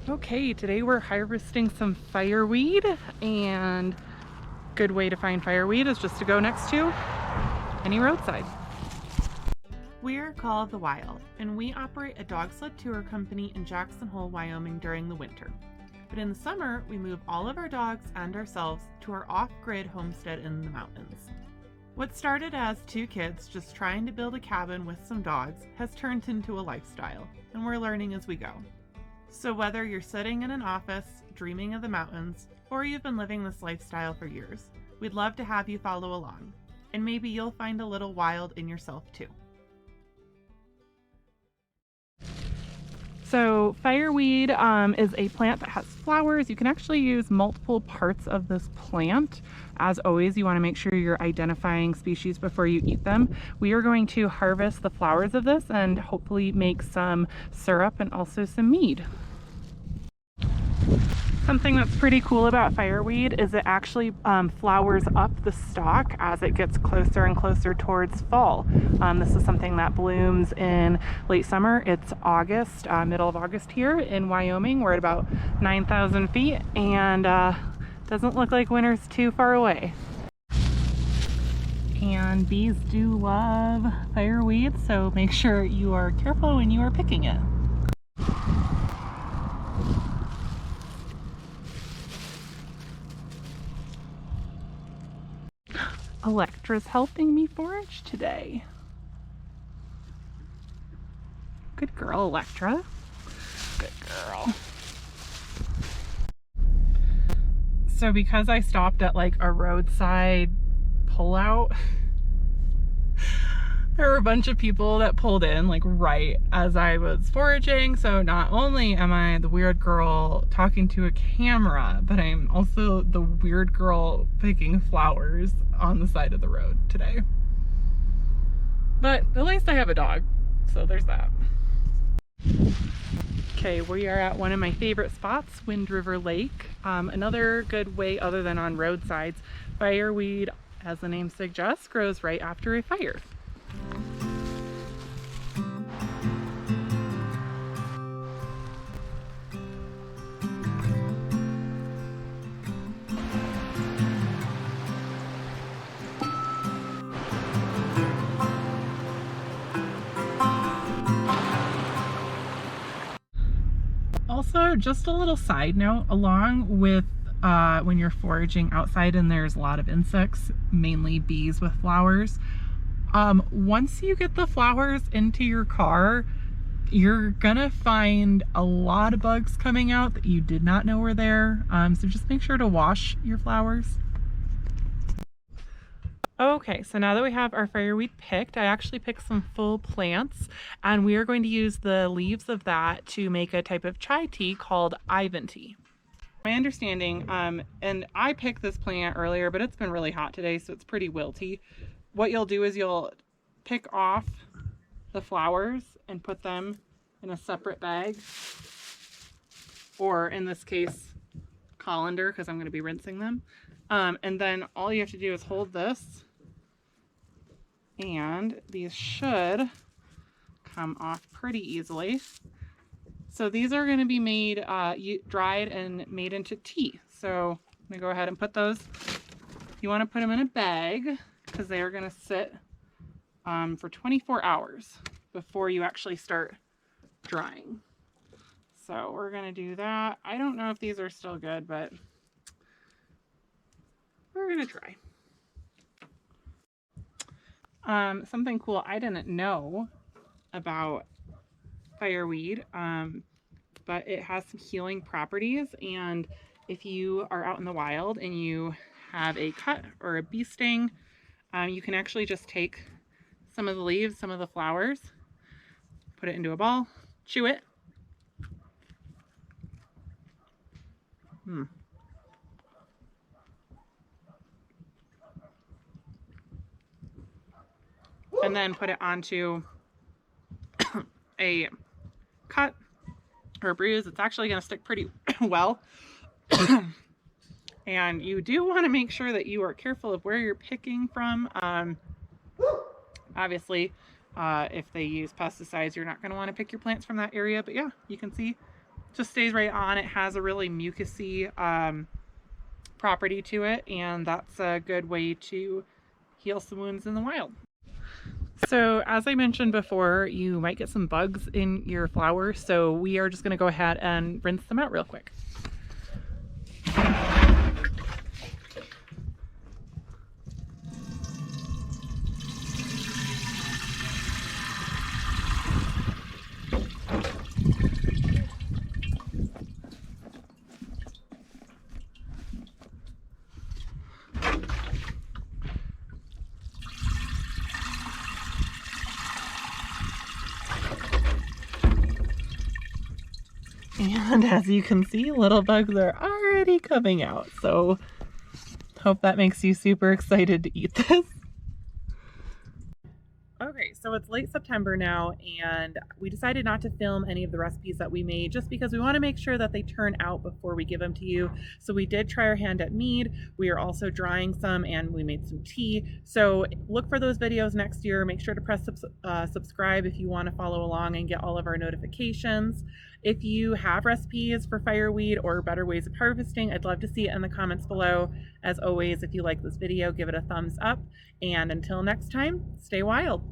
Okay, today we're harvesting some fireweed, and good way to find fireweed is just to go next to any roadside. We're called The Wild, and we operate a dog sled tour company in Jackson Hole, Wyoming during the winter. But in the summer, we move all of our dogs and ourselves to our off-grid homestead in the mountains. What started as two kids just trying to build a cabin with some dogs has turned into a lifestyle, and we're learning as we go. So whether you're sitting in an office, dreaming of the mountains, or you've been living this lifestyle for years, we'd love to have you follow along. And maybe you'll find a little wild in yourself too. So fireweed is a plant that has flowers. You can actually use multiple parts of this plant. As always, you want to make sure you're identifying species before you eat them. We are going to harvest the flowers of this and hopefully make some syrup and also some mead. Something that's pretty cool about fireweed is it actually flowers up the stalk as it gets closer and closer towards fall. This is something that blooms in late summer. It's August, middle of August here in Wyoming. We're at about 9,000 feet and doesn't look like winter's too far away. And bees do love fireweed, so make sure you are careful when you are picking it. Electra's helping me forage today. Good girl, Electra. Good girl. So because I stopped at like a roadside pullout, there were a bunch of people that pulled in like right as I was foraging. So not only am I the weird girl talking to a camera, but I'm also the weird girl picking flowers on the side of the road today. But at least I have a dog, so there's that. Okay, we are at one of my favorite spots, Wind River Lake. Another good way other than on roadsides, fireweed, as the name suggests, grows right after a fire. Also, just a little side note, along with when you're foraging outside and there's a lot of insects, mainly bees with flowers, once you get the flowers into your car, you're gonna find a lot of bugs coming out that you did not know were there. So just make sure to wash your flowers. Okay, so now that we have our fireweed picked, I actually picked some full plants, and we are going to use the leaves of that to make a type of chai tea called Ivan tea. My understanding, and I picked this plant earlier, but it's been really hot today, so it's pretty wilty. What you'll do is you'll pick off the flowers and put them in a separate bag, or in this case, colander, because I'm going to be rinsing them. And then all you have to do is hold this, and these should come off pretty easily. So these are going to be made, dried and made into tea. So I'm going to go ahead and put those. You want to put them in a bag because they are going to sit for 24 hours before you actually start drying. So we're going to do that. I don't know if these are still good, but we're going to try. Something cool I didn't know about fireweed, but it has some healing properties, and if you are out in the wild and you have a cut or a bee sting, you can actually just take some of the leaves, some of the flowers, put it into a ball, chew it. And then put it onto a cut or a bruise. It's actually going to stick pretty well. And you do want to make sure that you are careful of where you're picking from. Obviously, if they use pesticides, you're not going to want to pick your plants from that area. But yeah, you can see just stays right on. It has a really mucusy property to it, and that's a good way to heal some wounds in the wild. So as I mentioned before, you might get some bugs in your flowers, so we are just going to go ahead and rinse them out real quick. And as you can see, little bugs are already coming out. So hope that makes you super excited to eat this. Okay, so it's late September now, and we decided not to film any of the recipes that we made just because we want to make sure that they turn out before we give them to you. So we did try our hand at mead. We are also drying some, and we made some tea. So look for those videos next year. Make sure to press subscribe if you want to follow along and get all of our notifications. If you have recipes for fireweed or better ways of harvesting, I'd love to see it in the comments below. As always, if you like this video, give it a thumbs up. And until next time, stay wild.